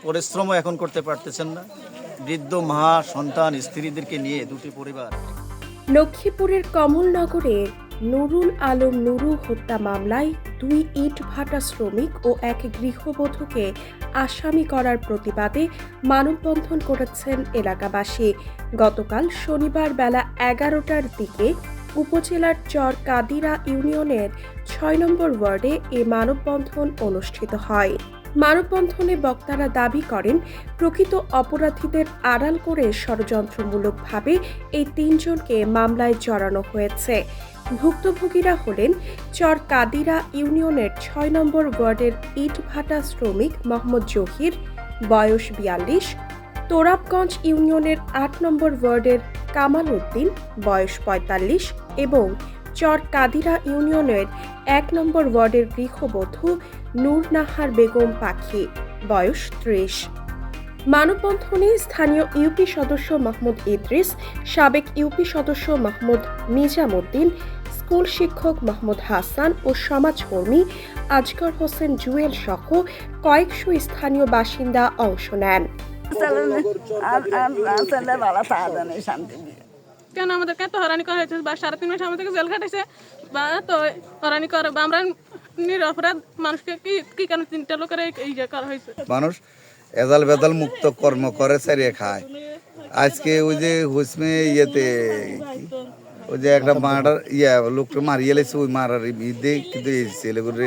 পরিশ্রমও এখন করতে পারতেছেন না। বৃদ্ধ মা, সন্তান, স্ত্রীদেরকে নিয়ে দুটি পরিবার। লক্ষ্মীপুরের কমলনগরে নুরুল আলম নুরু হত্যা মামলায় 2 ইটভাটা শ্রমিক ও এক গৃহবধূকে আসামি করার প্রতিবাদে মানববন্ধন করেছেন এলাকাবাসী। গতকাল শনিবার বেলা 11টার দিকে উপজেলার চর কাদিরা ইউনিয়নের 6 নম্বর ওয়ার্ডে এ মানববন্ধন অনুষ্ঠিত হয়। মানববন্ধনে বক্তারা দাবি করেন, প্রকৃত অপরাধীদের আড়াল করে ষড়যন্ত্রমূলকভাবে এই 3 জনকে মামলায় জড়ানো হয়েছে। ভুক্তভোগীরা হলেন চর কাদিরা ইউনিয়নের 6 নম্বর ওয়ার্ডের ইটভাটা শ্রমিক মোহাম্মদ জহির, বয়স 42, তোরাবগঞ্জ ইউনিয়নের 8 নম্বর ওয়ার্ডের কামাল উদ্দিন, বয়স 45 এবং চর কাদিরা ইউনিয়নের 1 নম্বর ওয়ার্ডের গৃহবধূ নূর নাহার বেগম পাখি, বয়স 30। মানববন্ধনে স্থানীয় ইউপি সদস্য মাহমুদ ইদ্রিস, সাবেক ইউপি সদস্য মাহমুদ নিজামুদ্দিন, স্কুল শিক্ষক মাহমুদ হাসান ও সমাজকর্মী আজগর হোসেন জুয়েল সহ কয়েকশো স্থানীয় বাসিন্দা অংশ নেন। কেন আমাদেরকে এত হয়রানি করা হয়েছে, বা 3.5 মাস আমাদেরকে জেল খাটাইছে, বা এত হয়রানি করে, বা আমরা নিরপরাধ মানুষকে কি কেন 3টা লোকের এই যে করা হয়েছে। মানুষ এদাল বেদাল মুক্ত কর্ম করে সারিয়ে খায়। আজকে ওই যে হুসমে ইয়েতে ওই যে একটা মার্ডার লোকটা মারিয়ে লেছে, ওই মারার বিরুদ্ধে কিন্তু এই ছেলেগুলো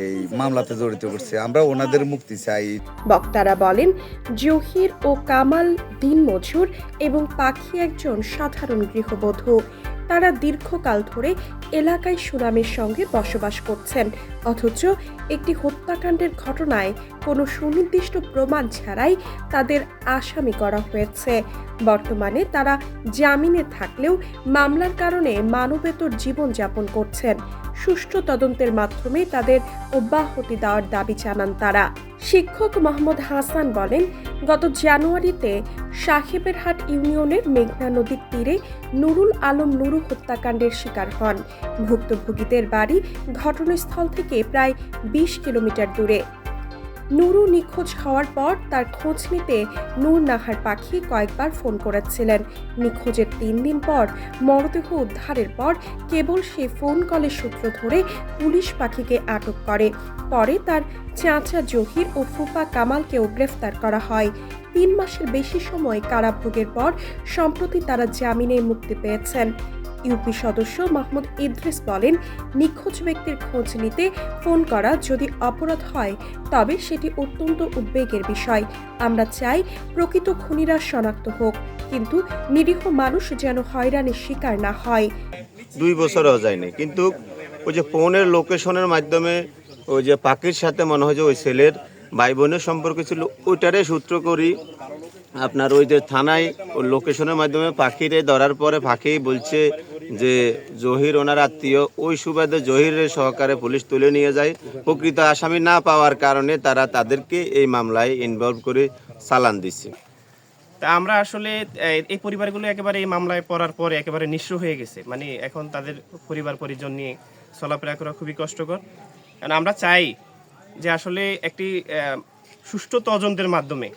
এই মামলাতে জড়িত করছে। আমরা ওনাদের মুক্তি চাই। বক্তারা বলেন, জহির ও কামাল দিনমজুর এবং পাখি একজন সাধারণ গৃহবধূ। তারা দীর্ঘকাল ধরে এলাকায় সুনামের সঙ্গে বসবাস করছেন, অথচ একটি হত্যাকাণ্ডের ঘটনায় কোনো সুনির্দিষ্ট প্রমাণ ছাড়াই তাদের আসামি করা হয়েছে। বর্তমানে তারা জামিনে থাকলেও মামলার কারণে মানবেতর জীবনযাপন করছেন। সুষ্ঠু তদন্তের মাধ্যমে তাদের অব্যাহতি দেওয়ার দাবি জানান তারা। শিক্ষক মোহাম্মদ হাসান বলেন, গত জানুয়ারিতে সাহেবেরহাট ইউনিয়নের মেঘনা নদীর তীরে নুরুল আলম নুরু হত্যাকাণ্ডের শিকার হন। ভুক্তভোগীদের বাড়ি ঘটনাস্থল থেকে প্রায় 20 কিলোমিটার দূরে। নুরু নিখোঁজ হওয়ার পর তার খোঁজ নিতে নূর নাহার পাখি কয়েকবার ফোন করেছিলেন। নিখোঁজের 3 দিন পর মরদেহ উদ্ধারের পর কেবল সে ফোন কলের সূত্র ধরে পুলিশ পাখিকে আটক করে। পরে তার চাচা জহির ও ফুপা কামালকেও গ্রেফতার করা হয়। 3 মাসের বেশি সময় কারাভোগের পর সম্প্রতি তারা জামিনে মুক্তি পেয়েছেন। ইউপি সদস্য মাহমুদ ইদ্রিস বলেন, নিখোঁজ ব্যক্তির খোঁজ নিতে ফোন করা যদি অপরাধ হয় তবে সেটি অত্যন্ত উদ্বেগের বিষয়। আমরা চাই প্রকৃত খুনিরা শনাক্ত হোক, কিন্তু নিরীহ মানুষ যেন হয়রানির শিকার না হয়। 2 বছরও যায়নি, কিন্তু ওই যে ফোনের লোকেশনের মাধ্যমে ওই যে পাখির সাথে মনে হয় যে ওই ছেলের ভাই বোনের সম্পর্ক ছিল, ওইটারে সূত্র করি আপনার ওই যে থানায় ওই লোকেশনের মাধ্যমে পাখিরে ধরার পরে পাখি বলছে যে জহির ওনার আত্মীয়, ওই সুবাদে জহিরের সহকারে পুলিশ তুলে নিয়ে যায়। প্রকৃত আসামি না পাওয়ার কারণে তারা তাদেরকে এই মামলায় ইনভলভ করে চালান দিচ্ছে। তা আমরা আসলে এই পরিবারগুলো একেবারে এই মামলায় পড়ার পরে একেবারে নিঃস্ব হয়ে গেছে। মানে এখন তাদের পরিবার পরিজন নিয়ে চলাফেরা করা খুবই কষ্টকর। কারণ আমরা চাই যে আসলে একটি সুষ্ঠু তদন্তের মাধ্যমে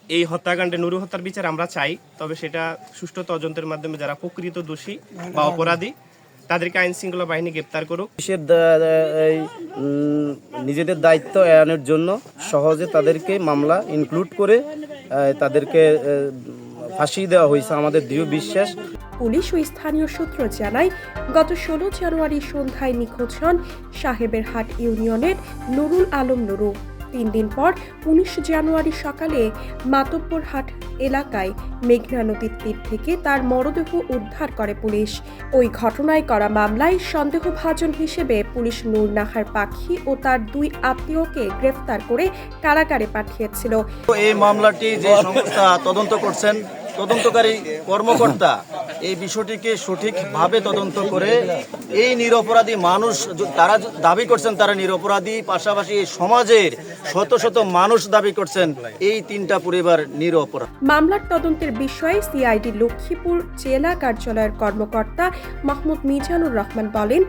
এই হত্যাকাণ্ডে নুরু হত্যার বিচার আমরা চাই, তবে সেটা সুষ্ঠু তদন্তের মাধ্যমে যারা প্রকৃত দোষী বা অপরাধী তাদেরকে আইন শৃঙ্খলা বাহিনী গ্রেপ্তার করুক। নিজেদের দায়িত্ব এড়ানোর জন্য সহজে তাদেরকে মামলা ইনক্লুড করে তাদেরকে ফাঁসি দেওয়া হয়েছে আমাদের দৃঢ় বিশ্বাস। পুলিশ ও স্থানীয় সূত্র জানায়, গত 16 জানুয়ারি সন্ধ্যায় নিখোঁজ হন সাহেবেরহাট ইউনিয়নের নুরুল আলম নুরু। 3 দিন পর 19 জানুয়ারি সকালে মাতব্বরহাট এলাকায় মেঘনা নদীর তীর থেকে তার মরদেহ উদ্ধার করে পুলিশ। ওই ঘটনায় করা মামলায় সন্দেহভাজন হিসেবে পুলিশ নূর নাহার পাখি ও তার 2 আত্মীয়কে গ্রেফতার করে কারাগারে পাঠিয়েছিল। এই মামলাটি যে সংস্থা তদন্ত করছেন, তদন্তকারী কর্মকর্তা এই বিষয়টিকে সঠিকভাবে তদন্ত করে এই নিরপরাধী মানুষ, তারা দাবি করছেন তারা নিরপরাধী, পাশাপাশি সমাজের শত শত মানুষ দাবি করছেন এই 3টা পরিবার নিরপরাধ। মামলার তদন্তের বিষয়ে সিআইডি লক্ষ্মীপুর জেলা কার্যালয়ের কর্মকর্তা মাহমুদ মিজানুর রহমান বলেন,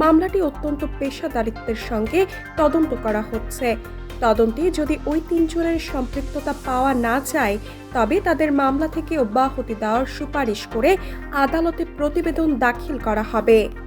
মামলাটি অত্যন্ত পেশাদারিত্বের সঙ্গে তদন্ত করা হচ্ছে। তদন্তে যদি ওই 3 জনের সম্পৃক্ততা পাওয়া না যায় তবে তাদের মামলা থেকে অব্যাহতি দেওয়ার সুপারিশ করে আদালতে প্রতিবেদন দাখিল করা হবে।